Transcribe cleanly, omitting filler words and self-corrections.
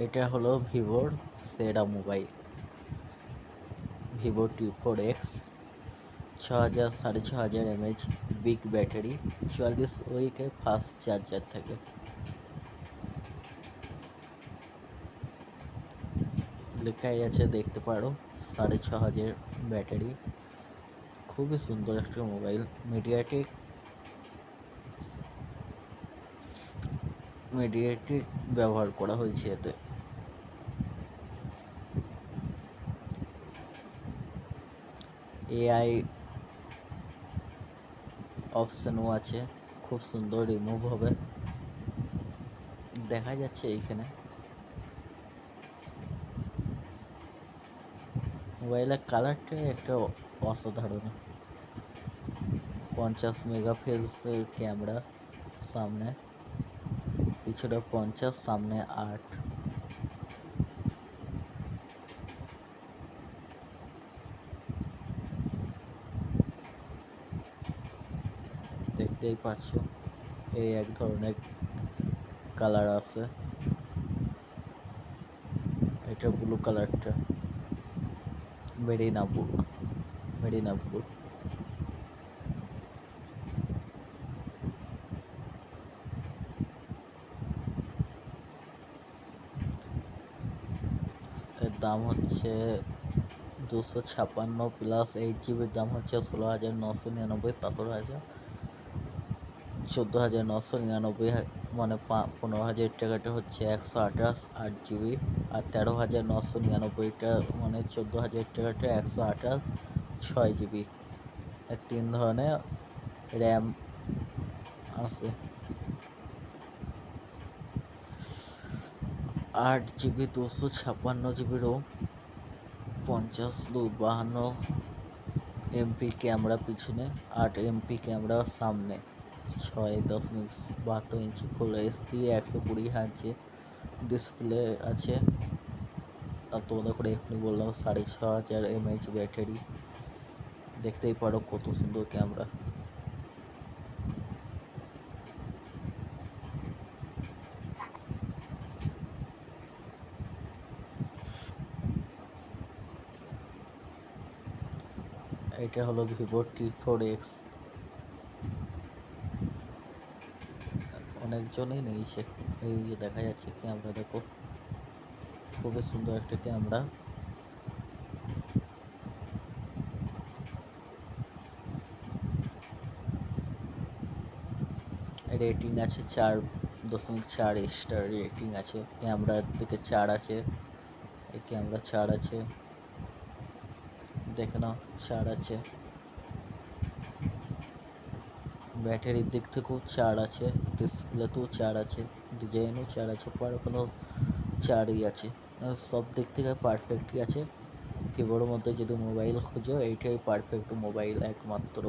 এটা হলো ভিভোর সেরা mobile, Vivo T4X। 6000 6500 mAh big battery, 44 উইকে ফাস্ট চার্জার থাকে। লেখাই আছে দেখতে পারো, 6500 ব্যাটারি। খুবই সুন্দর একটা মোবাইল। মিডিয়াটেক ব্যবহার করা হয়েছে এতে। এআই অপশনও আছে, খুব সুন্দর রিমুভ হবে, দেখা যাচ্ছে এইখানে। মোবাইলের কালারটা একটা অসাধারণ। 50 মেগাপিক্সেল ক্যামেরা, সামনে পিছনে 50, সামনে 8। দেখতেই পাচ্ছ, এই এক ধরনের কালার আছে, এটা ব্লু কালারটা, মেরিনা ব্লু। এর দাম হচ্ছে 256 প্লাস 8 জিবির দাম হচ্ছে 16,999, 14,999, মানে 15,000 টাকাটা হচ্ছে 128 8 জিবি, আর 13,999টা মানে 14,000 টাকাটা 128 6 জিবি। এর 3 ধরনের র্যাম আছে। 8 GB 256 GB ROM, 50 52 MP camera পিছনে, 8 MP ক্যামেরা সামনে, 6.72 ইঞ্চি ফুল এইচডি, 120 Hz ডিসপ্লে আছে। আর তোমাদের করে এখনই বললাম 6500 mAh ব্যাটারি। দেখতেই পারো কত সুন্দর ক্যামেরা। এটা হলো ভিভো T4X। অনেকজনই নিয়েছে, এই যে দেখা যাচ্ছে ক্যামেরা, দেখো খুবই সুন্দর একটা ক্যামেরা। রেটিং আছে 4.4 স্টার রেটিং আছে। ক্যামেরার দিকে 4 আছে, এই ক্যামেরা 4 আছে, দেখে নাও 4 আছে। ব্যাটারির দিক থেকেও 4 আছে, ডিসপ্লেতেও 4 আছে, ডিজাইনও 4 আছে, কোনো 4ই আছে। সব দিক থেকে পারফেক্টই আছে। ভিভোর মধ্যে যদি মোবাইল খোঁজো, এইটাই পারফেক্ট মোবাইল একমাত্র।